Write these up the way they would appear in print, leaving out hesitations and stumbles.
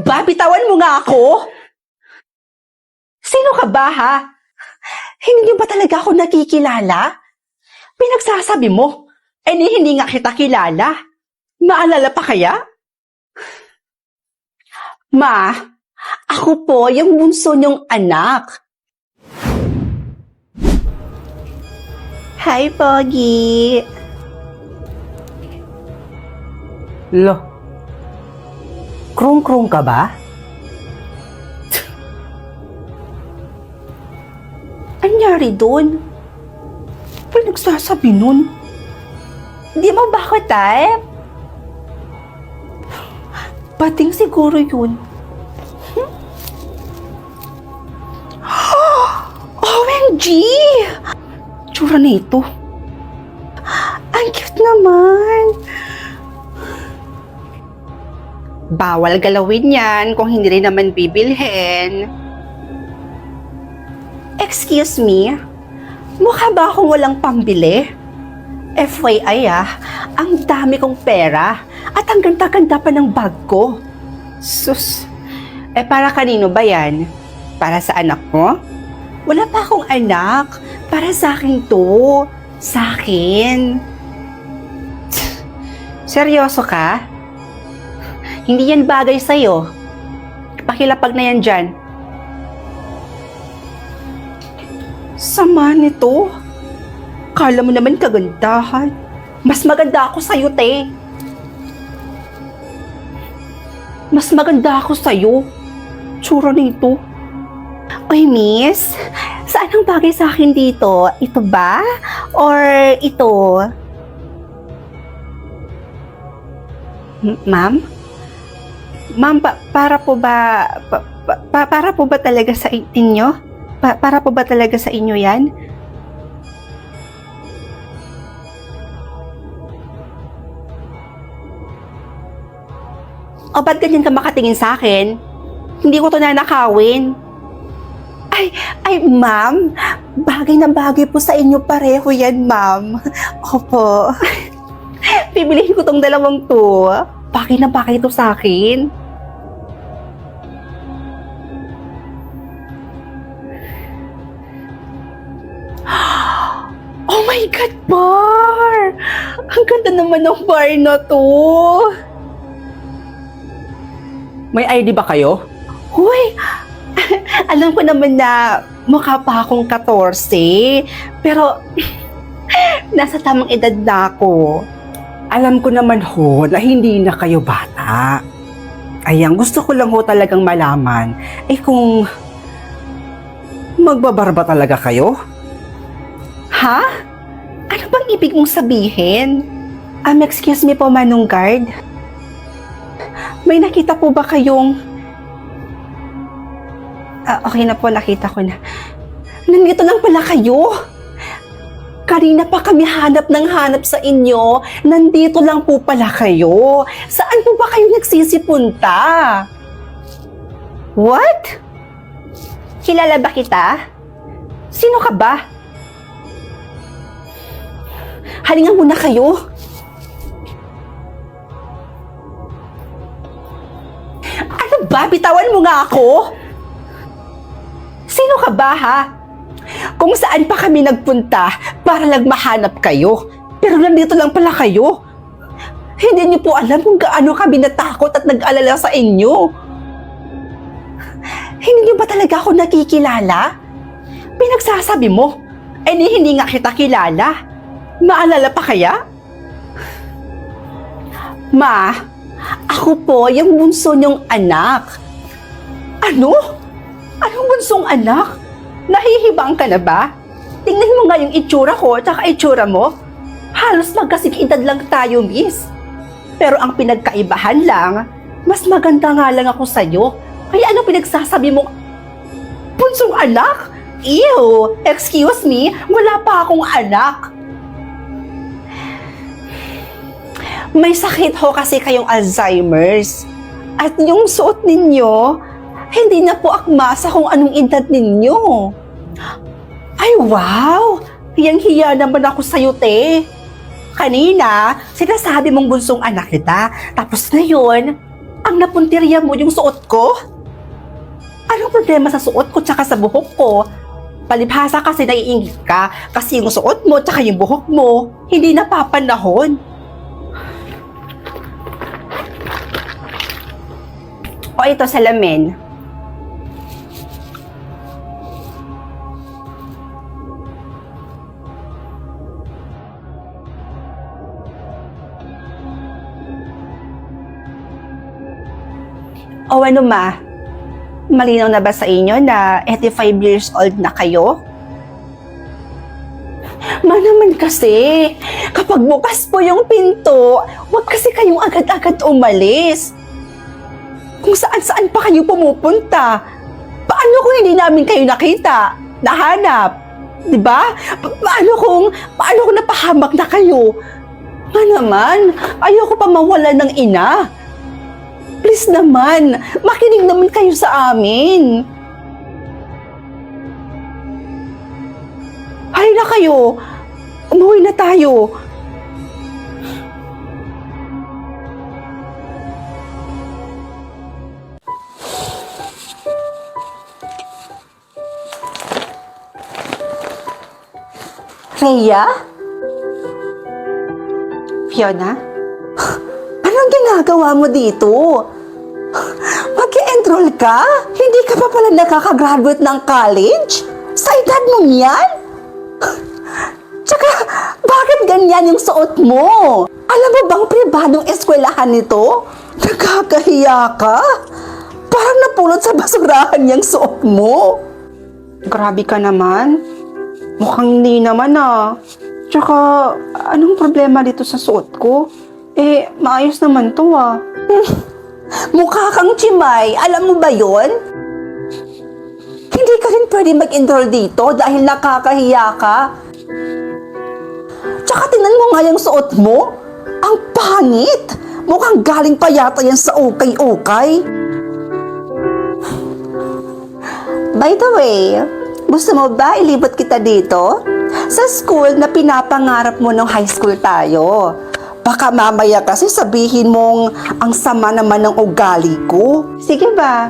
ba? Bitawan mo nga ako! Sino ka ba, ha? Hindi niyo ba talaga ako nakikilala? Pinagsasabi mo, hindi nga kita kilala. Maalala pa kaya? Ma, ako po yung bunso niyong anak. Hi, Pogi. Lo, krung-krung ka ba? Anyari doon? Pinagsasabi nun? Di mo ba ako type? Pating siguro yun. OMG! Tsura nito. Ang cute naman. Bawal galawin yan kung hindi rin naman bibilhin. Excuse me, mukha ba akong walang pambili? FYI ang dami kong pera at ang ganda-ganda pa ng bag ko. Sus, para kanino ba yan? Para sa anak mo? Wala pa akong anak. Para sa akin to. Sa akin. Seryoso ka? Hindi yan bagay sa'yo. Pakilapag na yan dyan. Sama nito. Kala mo naman kagandahan. Mas maganda ako sa'yo, te. Mas maganda ako sa'yo. Tsura nito. Oy, miss. Saan ang bagay sa akin dito? Ito ba? Or ito? Ma'am? Ma'am, para po ba para po ba talaga sa inyo? Para po ba talaga sa inyo 'yan? O ba't ganyan ka makatingin sa akin? Hindi ko to nanakawin. Ay, ma'am, bagay na bagay po sa inyo pareho yan, ma'am. Opo. Bibilihin ko tong dalawang to. Bagay na bagay to sa akin. Oh my God, Bar! Ang ganda naman ng bar na to. May ID ba kayo? Huy! Alam ko naman na mukha pa akong 14, pero nasa tamang edad na ako. Alam ko naman ho na hindi na kayo bata. Ayan, gusto ko lang ho talagang malaman, kung magbabarba talaga kayo? Ha? Ano bang ibig mong sabihin? Excuse me po, Manong Guard. May nakita po ba kayong... okay na po, nakita ko na. Nandito lang pala kayo. Kanina pa kami hanap ng hanap sa inyo. Nandito lang po pala kayo. Saan po ba kayo nagsisipunta? What? Kilala ba kita? Sino ka ba? Halingan muna kayo. Ano ba? Bitawan mo nga ako. Sino ka ba, ha? Kung saan pa kami nagpunta para lang mahanap kayo. Pero nandito lang pala kayo. Hindi niyo po alam kung gaano kami natakot at nag-alala sa inyo. Hindi niyo ba talaga ako nakikilala? Pinagsasabi mo, hindi nga kita kilala. Maalala pa kaya? Ma, ako po yung bunso niyong anak. Ano? Anong bunsong anak? Nahihibang ka na ba? Tingnan mo nga yung itsura ko at saka itsura mo. Halos magkasing edad lang tayo, miss. Pero ang pinagkaibahan lang, mas maganda nga lang ako sa'yo. Kaya ano pinagsasabi mong bunsong anak? Ew! Excuse me, wala pa akong anak. May sakit ho kasi kayong Alzheimer's. At yung suot ninyo, hindi na po akma sa kung anong edad ninyo. Ay, wow! Hiyang-hiya naman ako sa'yo, te. Kanina, sinasabi mong bunsong anak kita. Tapos ngayon, ang napuntirya mo yung suot ko? Anong problema sa suot ko tsaka sa buhok ko? Palibhasa kasi naiingit ka kasi yung suot mo tsaka yung buhok mo hindi napapanahon. O ito salamin. O ano ma? Malinaw na ba sa inyo na 85 years old na kayo? Ma naman kasi, kapag bukas po yung pinto, huwag kasi kayong agad-agad umalis. Kung saan-saan pa kayo pumupunta. Paano kung hindi namin kayo nakita, nahanap? Diba? Paano kung napahamak na kayo? Ma naman, ayoko pa mawala ng ina. Please naman, makinig naman kayo sa amin. Halina kayo, umuwi na tayo. Rhea? Fiona? Anong ginagawa mo dito? Mag-enroll ka? Hindi ka pa pala nakakagraduate ng college? Sa edad mong yan? Tsaka, bakit ganyan yung suot mo? Alam mo bang pribadong eskwelahan nito? Nakakahiya ka? Parang napulot sa basurahan yung suot mo. Grabe ka naman. Mukhang hindi naman ah. Tsaka, anong problema dito sa suot ko? Eh, maayos naman to ah. Mukha kang chimay. Alam mo ba yon? Hindi ka rin pwede mag-enroll dito dahil nakakahiya ka. Tsaka tingnan mo nga yung suot mo. Ang pangit. Mukhang galing pa yata yan sa ukay-ukay. By the way, gusto mo ba ilibot kita dito? Sa school na pinapangarap mo nung high school tayo. Baka mamaya kasi sabihin mong ang sama naman ng ugali ko. Sige ba?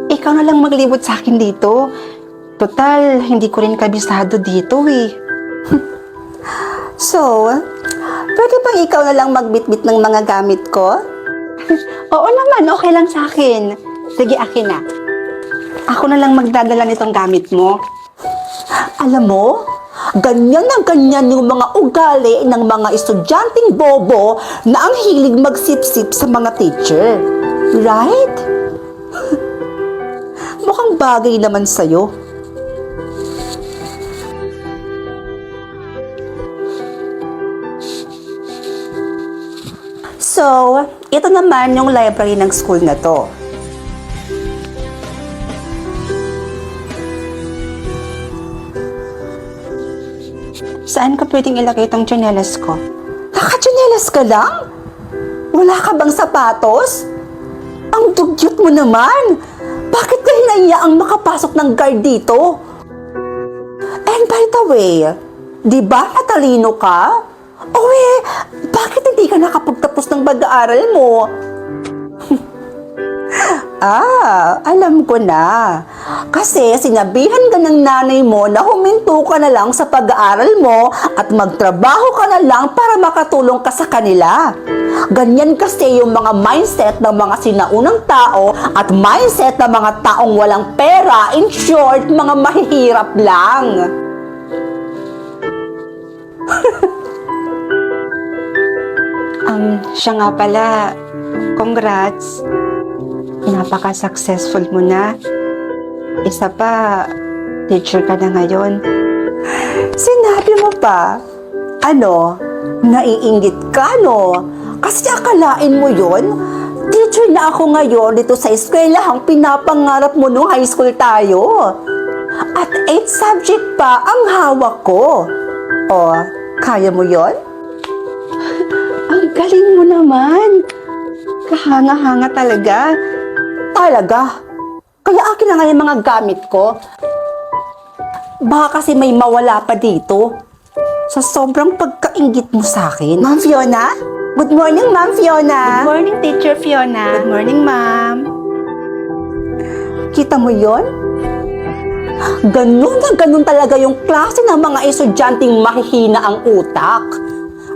Ikaw na lang maglibot sa akin dito. Total, hindi ko rin kabisado dito eh. So, pwede bang ikaw na lang magbitbit ng mga gamit ko? Oo naman, okay lang sa akin. Sige, akin na. Ako na lang magdadala nitong gamit mo. Alam mo, ganyan na ganyan yung mga ugali ng mga estudyanteng bobo na ang hilig magsipsip sa mga teacher. Right? Mukhang bagay naman sa'yo. So, ito naman yung library ng school na to. Saan ka pwedeng ilagay itong tsinelas ko? Naka-tsinelas ka lang? Wala ka bang sapatos? Ang dugyot mo naman! Bakit ka hinahiyaang makapasok ng guard dito? And by the way, di ba matalino ka? O bakit hindi ka nakapagtapos ng pag-aaral mo? Alam ko na. Kasi sinabihan ka ng nanay mo na huminto ka na lang sa pag-aaral mo at magtrabaho ka na lang para makatulong ka sa kanila. Ganyan kasi yung mga mindset ng mga sinaunang tao at mindset ng mga taong walang pera. In short, mga mahihirap lang. Siya nga pala, congrats. Napaka-successful mo na. Isa pa, teacher ka na ngayon. Sinabi mo pa? Ano? Naiinggit ka, no? Kasi akalain mo yon? Teacher na ako ngayon dito sa eskwelahang pinapangarap mo nung high school tayo. At 8 subject pa ang hawak ko. O, kaya mo yon? Ang galing mo naman. Kahanga-hanga talaga. Talaga? Kaya akin na nga yung mga gamit ko. Baka kasi may mawala pa dito. Sa sobrang pagkainggit mo sa akin. Ma'am Fiona? Good morning, Ma'am Fiona. Good morning, Teacher Fiona. Good morning, Ma'am. Kita mo yon? Ganun na ganun talaga yung klase ng mga estudyanteng mahihina ang utak.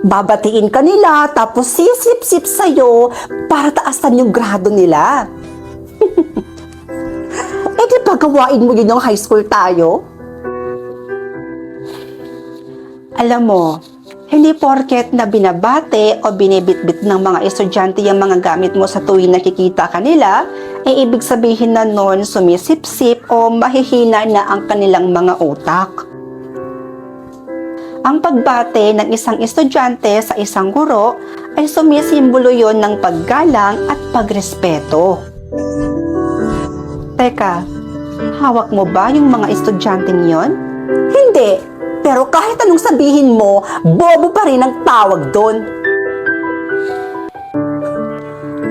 Babatiin ka nila, tapos sisip-sip sa'yo para taasan yung grado nila. Eh di pagawain mo yun ng high school tayo? Alam mo, hindi porket na binabate o binibitbit ng mga estudyante yung mga gamit mo sa tuwing nakikita kanila, ay ibig sabihin na nun sumisip-sip o mahihina na ang kanilang mga utak. Ang pagbate ng isang estudyante sa isang guro ay sumisimbolo yon ng paggalang at pagrespeto. Teka, hawak mo ba yung mga estudyanteng yon? Hindi, pero kahit anong sabihin mo, bobo pa rin ang tawag doon.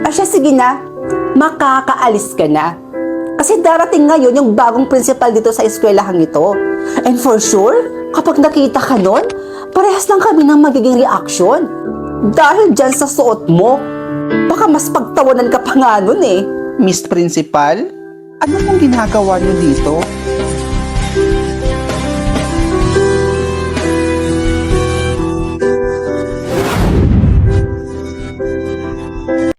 Asya, sige na, makakaalis ka na. Kasi darating ngayon yung bagong principal dito sa eskwelahang ito. And for sure, kapag nakita ka nun, parehas lang kami ng magiging reaksyon. Dahil dyan sa suot mo, baka mas pagtawanan ka pa nga nun eh. Miss Principal, ano pong ginagawa niyo dito?